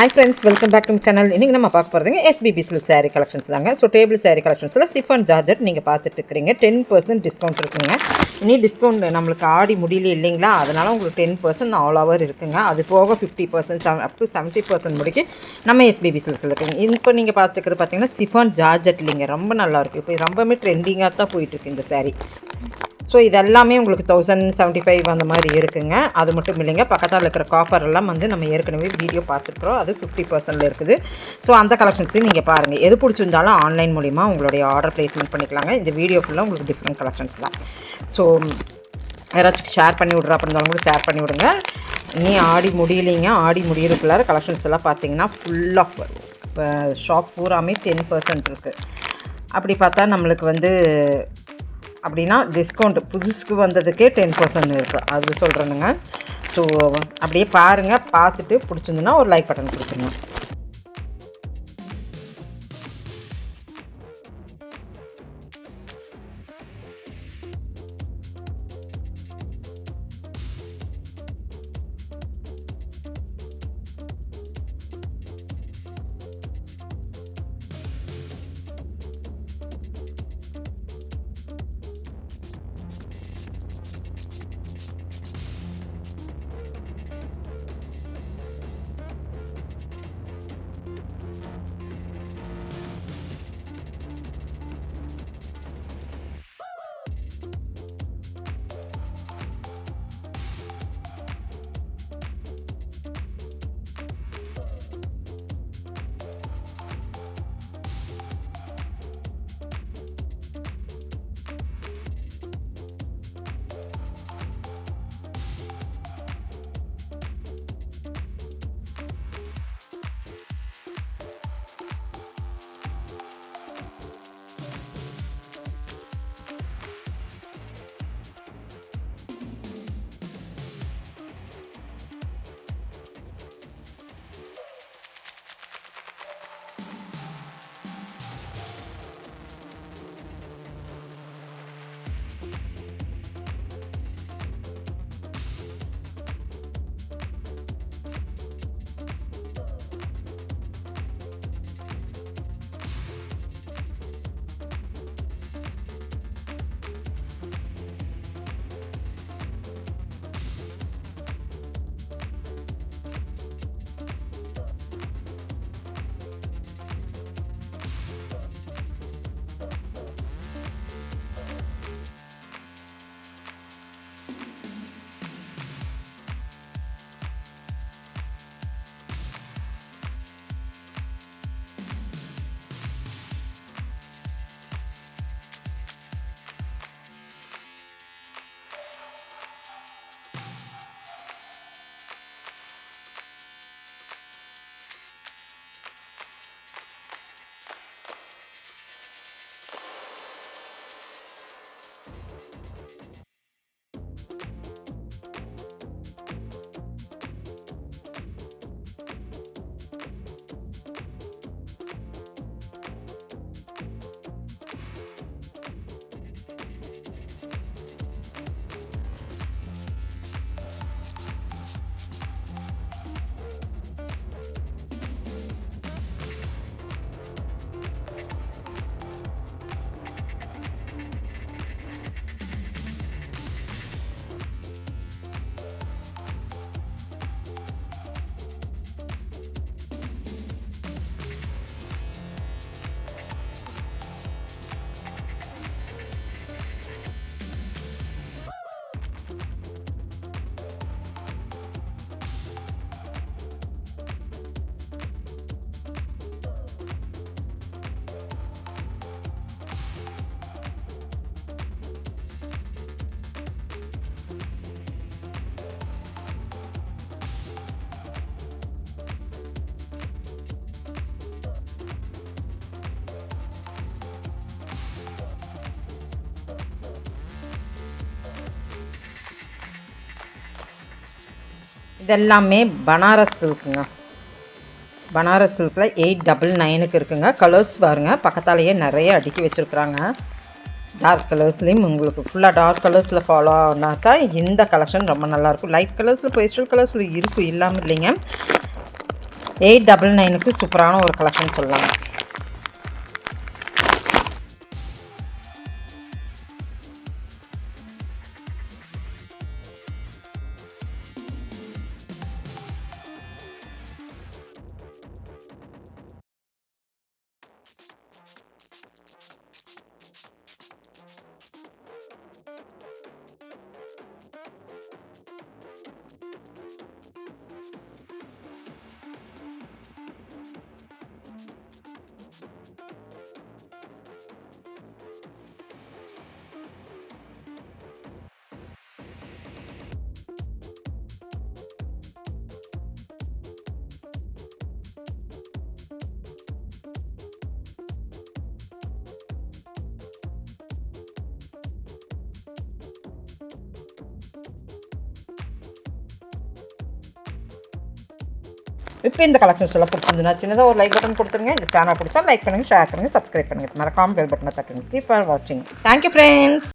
Hi friends, welcome back to my channel. இன்னைக்கு நம்ம பார்க்க போறதுங்க SBB சில்க் saree collections தாங்க. ஸோ டேபிள் saree collectionsல சிஃபான் ஜார்ஜெட் நீங்கள் பார்த்துட்டு இருக்கிறீங்க. 10% டிஸ்கவுண்ட் இருக்குங்க. இனி டிஸ்கவுண்ட் நம்மளுக்கு ஆடி முடியல இல்லைங்களா, அதனால உங்களுக்கு 10% ஆல் ஓவர் இருக்குங்க. அது போக 50% அப் டு 70% முடிக்கு நம்ம SBB சில்க்ஸில் இருக்குங்க. இப்போ நீங்கள் பார்த்துக்கிறது பார்த்தீங்கன்னா சிஃபான் ஜார்ஜெட் இல்லைங்க, ரொம்ப நல்லாயிருக்கு. இப்போ ரொம்பவே ட்ரெண்டிங்காக தான் போயிட்டுருக்கு இந்த saree. ஸோ இதெல்லாமே உங்களுக்கு 1075 அந்த மாதிரி இருக்குங்க. அது மட்டும் இல்லைங்க, பக்கத்தில் இருக்கிற காப்பர் எல்லாம் வந்து நம்ம ஏற்கனவே வீடியோ பார்த்துருக்குறோம். அது 50%ல் இருக்குது. ஸோ அந்த கலெக்ஷன்ஸையும் நீங்கள் பாருங்கள். எது பிடிச்சிருந்தாலும் ஆன்லைன் மூலிமா உங்களுடைய ஆர்டர் ப்ளேஸ்மெண்ட் பண்ணிக்கலாங்க. இந்த வீடியோ ஃபுல்லாக உங்களுக்கு டிஃப்ரெண்ட் கலெக்ஷன்ஸ் தான். ஸோ யாராச்சும் ஷேர் பண்ணி விட்றா அப்படி இருந்தாலும் கூட ஷேர் பண்ணி விடுங்க. இனி ஆடி முடியலைங்க, ஆடி முடியிருக்குள்ளார கலெக்ஷன்ஸ் எல்லாம் பார்த்தீங்கன்னா ஃபுல் ஆஃப் ஷாப் பூராமே 10% இருக்குது. அப்படி பார்த்தா நம்மளுக்கு வந்து அப்படின்னா டிஸ்கவுண்ட் புதுசுக்கு வந்ததுக்கே 10% இருக்குது, அது சொல்கிறேனுங்க. ஸோ அப்படியே பாருங்கள், பார்த்துட்டு பிடிச்சிருந்துன்னா ஒரு லைக் பட்டன் கொடுத்துருங்க. இதெல்லாமே பனாரஸ் சில்க்குங்க. பனாரஸ் சில்கில் 899க்கு இருக்குங்க. கலர்ஸ் பாருங்கள், பக்கத்தாலேயே நிறைய அடுக்கி வச்சுருக்குறாங்க. டார்க் கலர்ஸ்லேயும் உங்களுக்கு ஃபுல்லாக டார்க் கலர்ஸில் ஃபாலோ ஆனாக்கா இந்த கலெக்ஷன் ரொம்ப நல்லாயிருக்கும். லைட் கலர்ஸில் பேஸ்டல் கலர்ஸில் இருக்கும், இல்லாமல் இல்லைங்க. 899க்கு சூப்பரான ஒரு கலெக்ஷன் சொல்லலாம். இப்போ இந்த கலெக்ஷன்ஸ் எல்லாம் பிடிச்சிருந்துன்னா சின்னதாக ஒரு லைக் பட்டன் கொடுத்துருங்க. இந்த சேனல் பிடிச்சா லைக் பண்ணுங்கள், ஷேர் பண்ணுங்கள், சப்ஸ்கிரைப் பண்ணுங்கள். மறக்காமல் பெல் பட்டனை தட்டுங்க. கீப் ஃபார் வாட்சிங். Thank you friends.